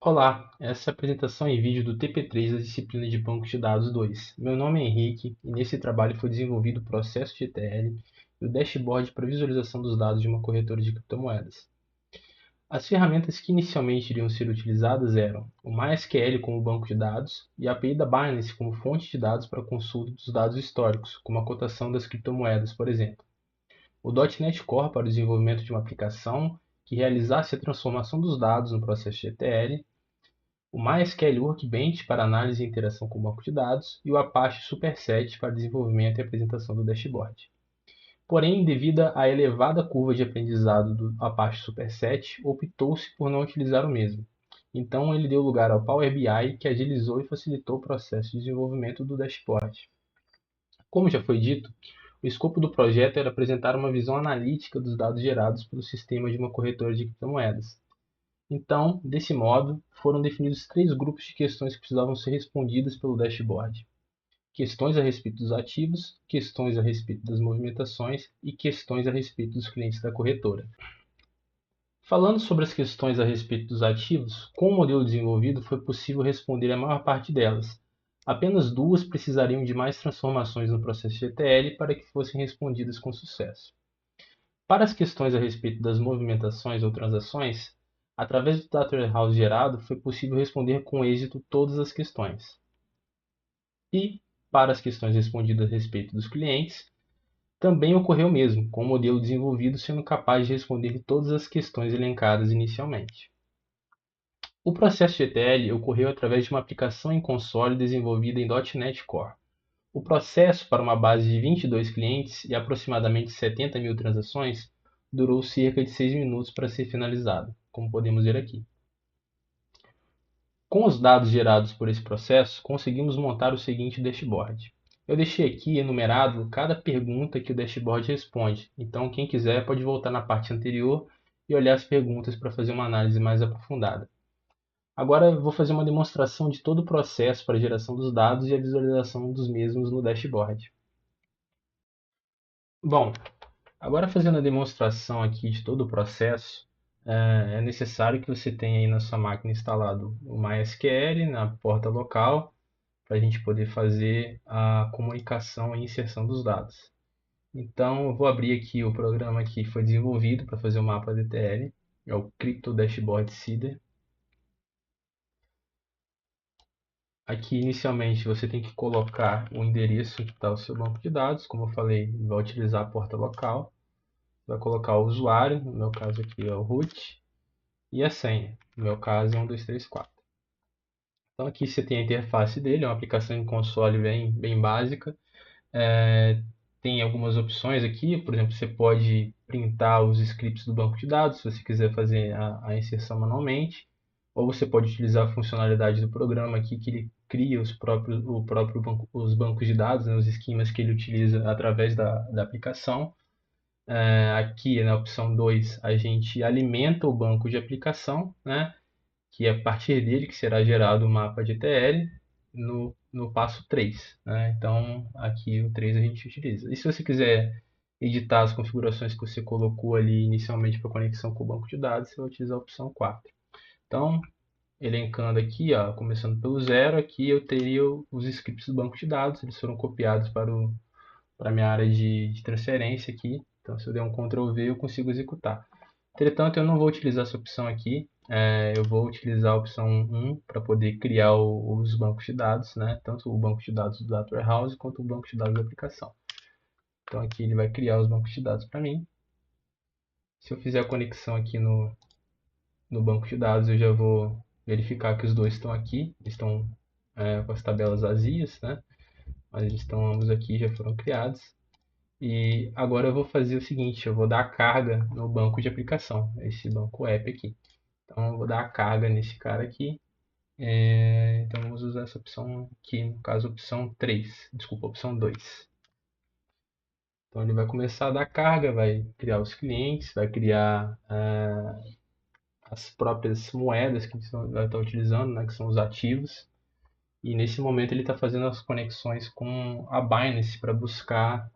Olá, essa é a apresentação em vídeo do TP3 da disciplina de Bancos de Dados 2. Meu nome é Henrique e nesse trabalho foi desenvolvido o processo de ETL e o dashboard para visualização dos dados de uma corretora de criptomoedas. As ferramentas que inicialmente iriam ser utilizadas eram o MySQL como banco de dados e a API da Binance como fonte de dados para consulta dos dados históricos, como a cotação das criptomoedas, por exemplo. O .NET Core para o desenvolvimento de uma aplicação que realizasse a transformação dos dados no processo de ETL, o MySQL Workbench para análise e interação com o banco de dados e o Apache Superset para desenvolvimento e apresentação do dashboard. Porém, devido à elevada curva de aprendizado do Apache Superset, optou-se por não utilizar o mesmo. Então, ele deu lugar ao Power BI, que agilizou e facilitou o processo de desenvolvimento do dashboard. Como já foi dito, o escopo do projeto era apresentar uma visão analítica dos dados gerados pelo sistema de uma corretora de criptomoedas. Então, desse modo, foram definidos três grupos de questões que precisavam ser respondidas pelo dashboard: questões a respeito dos ativos, questões a respeito das movimentações e questões a respeito dos clientes da corretora. Falando sobre as questões a respeito dos ativos, com o modelo desenvolvido foi possível responder a maior parte delas. Apenas duas precisariam de mais transformações no processo de ETL para que fossem respondidas com sucesso. Para as questões a respeito das movimentações ou transações, através do Data Warehouse gerado, foi possível responder com êxito todas as questões. E, para as questões respondidas a respeito dos clientes, também ocorreu o mesmo, com o modelo desenvolvido sendo capaz de responder todas as questões elencadas inicialmente. O processo de ETL ocorreu através de uma aplicação em console desenvolvida em .NET Core. O processo, para uma base de 22 clientes e aproximadamente 70 mil transações, durou cerca de 6 minutos para ser finalizado, como podemos ver aqui. Com os dados gerados por esse processo, conseguimos montar o seguinte dashboard. Eu deixei aqui enumerado cada pergunta que o dashboard responde, então quem quiser pode voltar na parte anterior e olhar as perguntas para fazer uma análise mais aprofundada. Agora eu vou fazer uma demonstração de todo o processo para a geração dos dados e a visualização dos mesmos no dashboard. Bom, agora fazendo a demonstração aqui de todo o processo, é necessário que você tenha aí na sua máquina instalado o MySQL na porta local para a gente poder fazer a comunicação e inserção dos dados. Então, eu vou abrir aqui o programa que foi desenvolvido para fazer o mapa DTL, é o Crypto Dashboard Seeder. Aqui, inicialmente, você tem que colocar o endereço que está o seu banco de dados. Como eu falei, vai utilizar a porta local. Vai colocar o usuário, no meu caso aqui é o root, e a senha, no meu caso é 1234. Então aqui você tem a interface dele, é uma aplicação em console bem básica. Tem algumas opções aqui, por exemplo, você pode printar os scripts do banco de dados, se você quiser fazer a inserção manualmente, ou você pode utilizar a funcionalidade do programa aqui, que ele cria os bancos de dados, né, os esquemas que ele utiliza através da aplicação. Aqui na opção 2 a gente alimenta o banco de aplicação, né, que é a partir dele que será gerado o mapa de ETL no passo 3. Né? Então, aqui o 3 a gente utiliza. E se você quiser editar as configurações que você colocou ali inicialmente para conexão com o banco de dados, você vai utilizar a opção 4. Então, elencando aqui, ó, começando pelo zero, aqui eu teria os scripts do banco de dados, eles foram copiados para a minha área de transferência aqui. Então, se eu der um Ctrl V, eu consigo executar. Entretanto, eu não vou utilizar essa opção aqui. Eu vou utilizar a opção 1 para poder criar os bancos de dados, né? Tanto o banco de dados do Data Warehouse quanto o banco de dados da aplicação. Então, aqui ele vai criar os bancos de dados para mim. Se eu fizer a conexão aqui no banco de dados, eu já vou verificar que os dois estão aqui. Estão com as tabelas vazias, né? Mas eles estão ambos aqui, já foram criados. E agora eu vou fazer o seguinte, eu vou dar a carga no banco de aplicação, esse banco app aqui. Então eu vou dar a carga nesse cara aqui. Então vamos usar essa opção aqui, no caso opção 3, desculpa, opção 2. Então ele vai começar a dar carga, vai criar os clientes, vai criar as próprias moedas que vai estar utilizando, né, que são os ativos. E nesse momento ele está fazendo as conexões com a Binance para buscar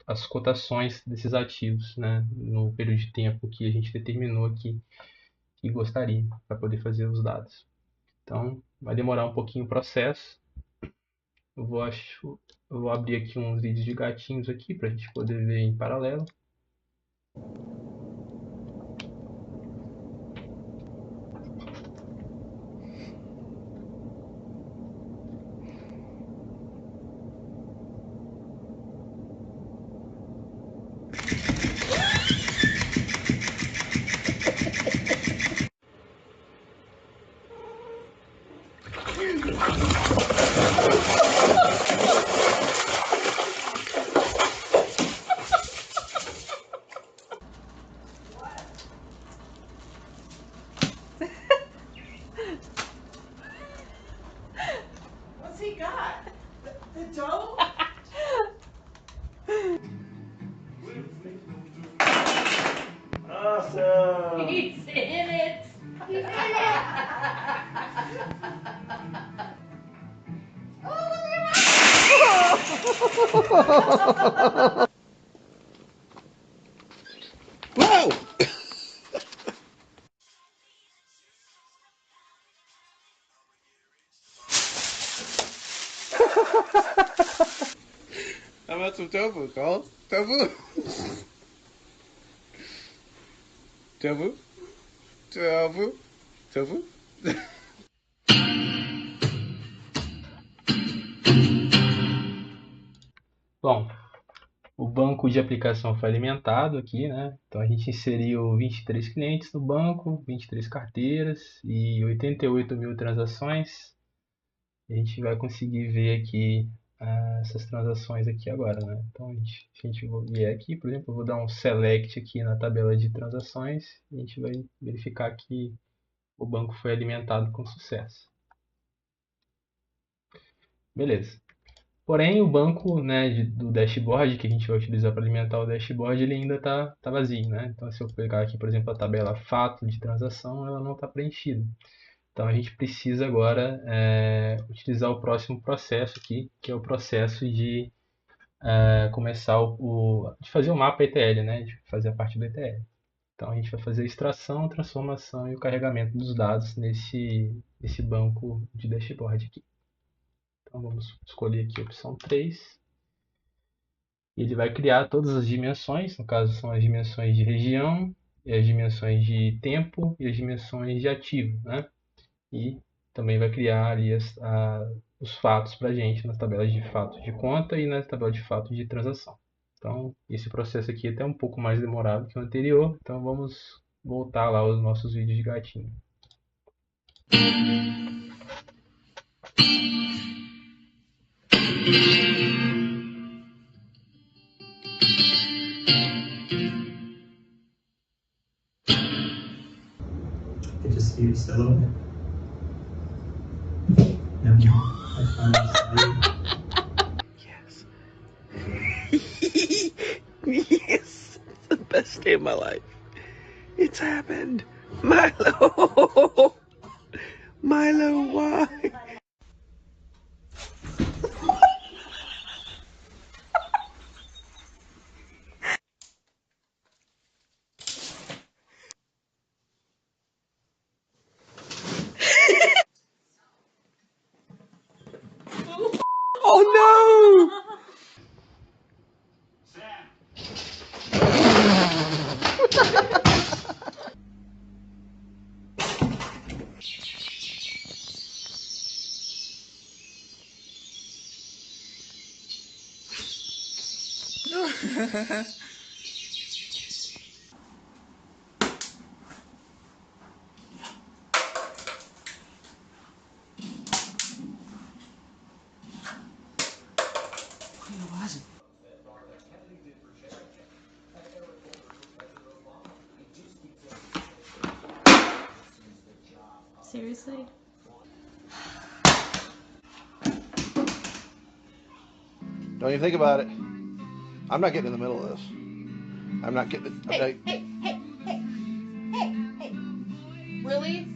as cotações desses ativos, né, no período de tempo que a gente determinou aqui, que gostaria para poder fazer os dados. Então, vai demorar um pouquinho o processo. Eu vou abrir aqui uns vídeos de gatinhos aqui para a gente poder ver em paralelo. What's he got? The dough? Awesome! He's in it! He's in it! Whoa! How about some tofu, Cole? Tofu? Tofu? Tofu? Tofu? Bom, o banco de aplicação foi alimentado aqui, né? Então a gente inseriu 23 clientes no banco, 23 carteiras e 88 mil transações. A gente vai conseguir ver aqui essas transações aqui agora, né? Então se a gente vier aqui, por exemplo, eu vou dar um select aqui na tabela de transações e a gente vai verificar que o banco foi alimentado com sucesso. Beleza. Porém, o banco, né, do dashboard que a gente vai utilizar para alimentar o dashboard, ele ainda está vazio, né? Então, se eu pegar aqui, por exemplo, a tabela fato de transação, ela não está preenchida. Então, a gente precisa agora utilizar o próximo processo aqui, que é o processo de começar de fazer o mapa ETL, né? De fazer a parte do ETL. Então, a gente vai fazer a extração, transformação e o carregamento dos dados nesse banco de dashboard aqui. Então, vamos escolher aqui a opção 3. Ele vai criar todas as dimensões, no caso são as dimensões de região, e as dimensões de tempo e as dimensões de ativo, né? E também vai criar ali os fatos para a gente nas tabelas de fatos de conta e nas tabelas de fatos de transação. Então, esse processo aqui é até um pouco mais demorado que o anterior, então vamos voltar lá aos nossos vídeos de gatinho. Could just be still a little bit. I finally Yes. Yes! It's the best day of my life. It's happened. Milo! Milo, why? Oh no! Seriously? Don't even think about it. I'm not getting in the middle of this. I'm not getting it. Hey, hey, hey, hey, hey, hey. Really?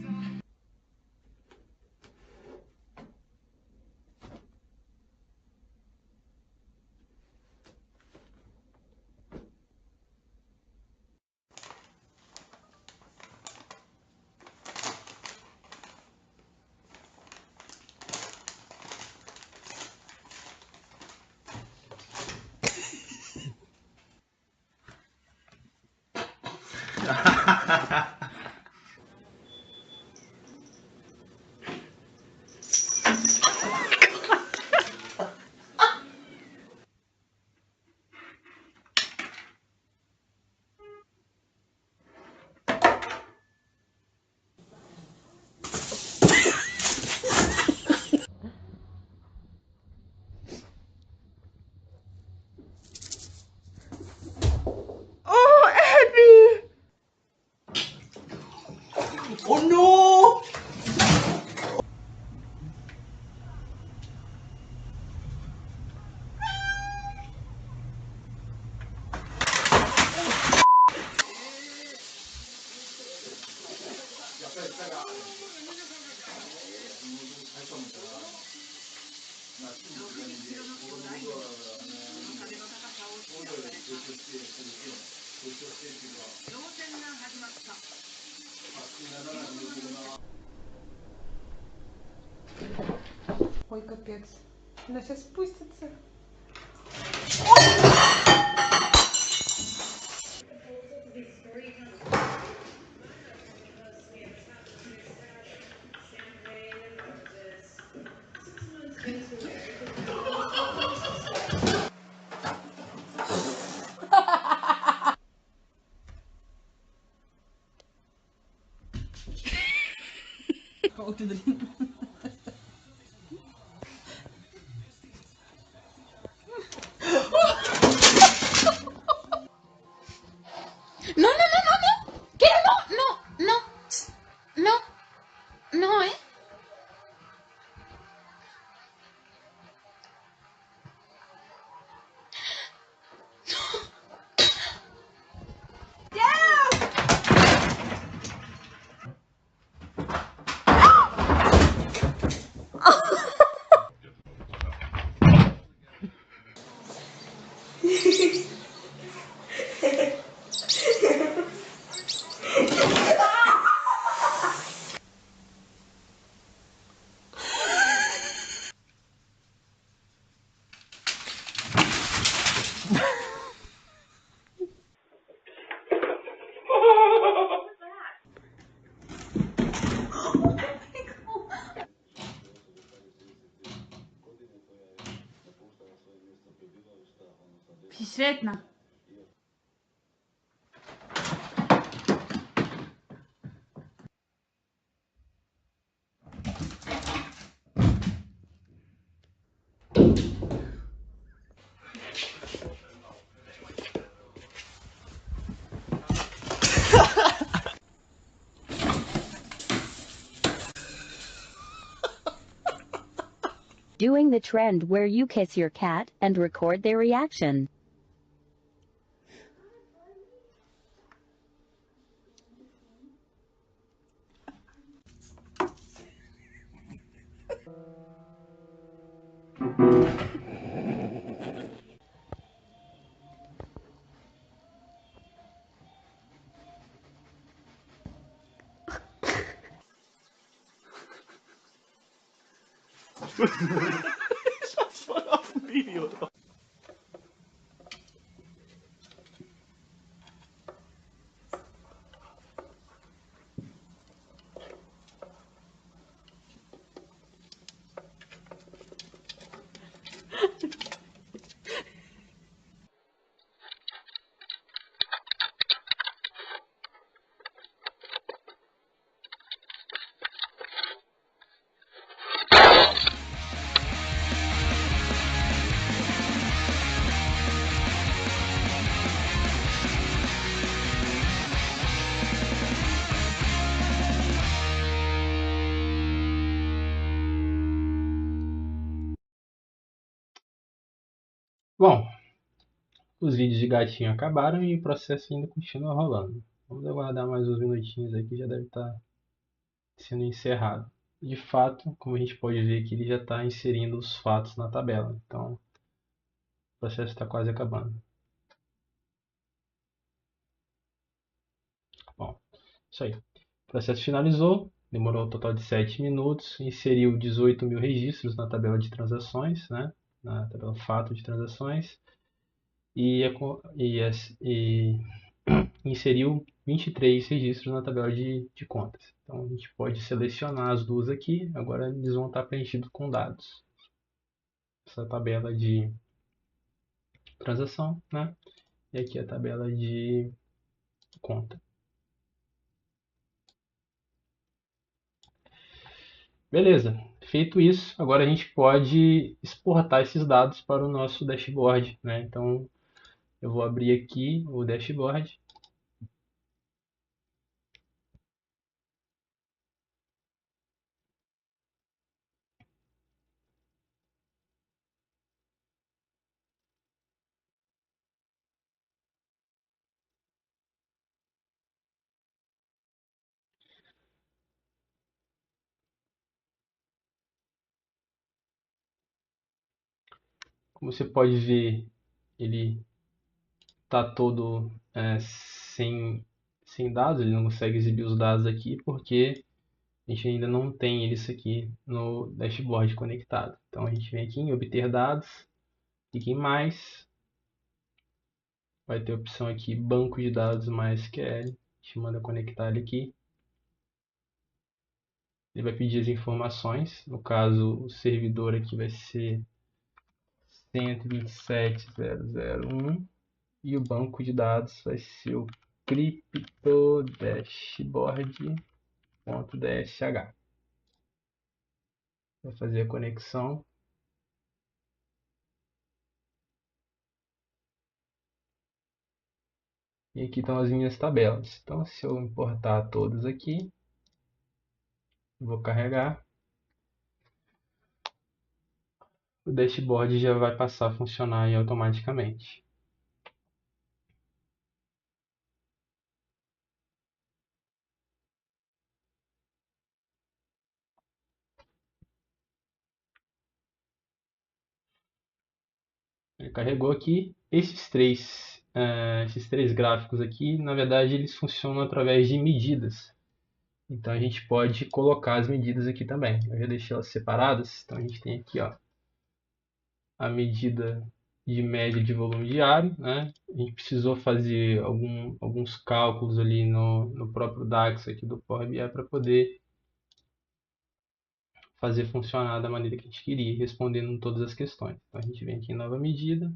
Oh, Abby! Oh no! Ой, капец. Она сейчас спустится. No, no, no, no, no. Quiero, no, no, no, no, no, Świetna. Doing the trend where you kiss your cat and record their reaction. Das war auf dem Video drauf. Bom, os vídeos de gatinho acabaram e o processo ainda continua rolando. Vamos aguardar mais uns minutinhos aqui, já deve estar sendo encerrado. De fato, como a gente pode ver aqui, ele já está inserindo os fatos na tabela. Então, o processo está quase acabando. Bom, isso aí. O processo finalizou, demorou um total de 7 minutos, inseriu 18 mil registros na tabela de transações, né? Na tabela fato de transações, e inseriu 23 registros na tabela de contas. Então a gente pode selecionar as duas aqui, agora eles vão estar preenchidos com dados. Essa tabela de transação, né? E aqui a tabela de conta. Beleza, feito isso, agora a gente pode exportar esses dados para o nosso dashboard, né? Então eu vou abrir aqui o dashboard. Como você pode ver, ele está todo sem dados, ele não consegue exibir os dados aqui porque a gente ainda não tem isso aqui no dashboard conectado. Então a gente vem aqui em obter dados, clica em mais, vai ter a opção aqui banco de dados MySQL, a gente manda conectar ele aqui. Ele vai pedir as informações, no caso o servidor aqui vai ser 127.0.0.1 e o banco de dados vai ser o cryptodashboard.dsh. Vai fazer a conexão. E aqui estão as minhas tabelas. Então, se eu importar todas aqui, vou carregar, o dashboard já vai passar a funcionar aí automaticamente. Ele carregou aqui. Esses três gráficos aqui, na verdade, eles funcionam através de medidas. Então a gente pode colocar as medidas aqui também. Eu já deixei elas separadas. Então a gente tem aqui, ó, a medida de média de volume diário, né? A gente precisou fazer alguns cálculos ali no próprio DAX aqui do Power BI para poder fazer funcionar da maneira que a gente queria, respondendo todas as questões. Então a gente vem aqui em nova medida,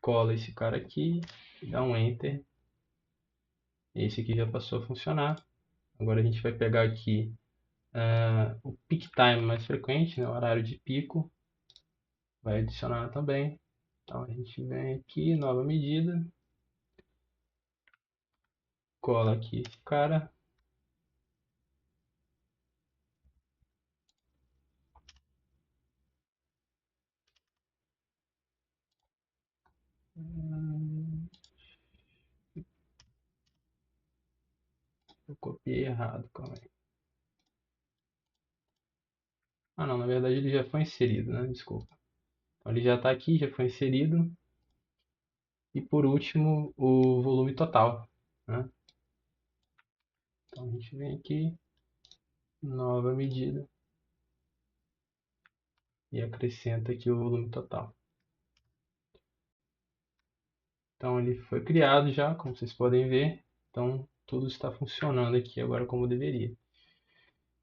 cola esse cara aqui, dá um Enter. Esse aqui já passou a funcionar. Agora a gente vai pegar aqui o peak time mais frequente, né, o horário de pico, vai adicionar também. Então a gente vem aqui, nova medida, cola aqui esse cara, eu copiei errado, calma aí. Ah não, na verdade ele já foi inserido, né? Desculpa. Então ele já está aqui, já foi inserido. E por último, o volume total, né? Então a gente vem aqui, nova medida, e acrescenta aqui o volume total. Então ele foi criado já, como vocês podem ver. Então tudo está funcionando aqui agora como deveria.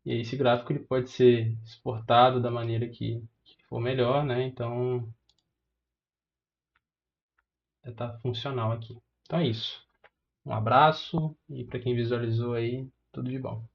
E aí, esse gráfico ele pode ser exportado da maneira que for melhor, né? Então está funcional aqui. Então é isso. Um abraço e para quem visualizou aí, tudo de bom.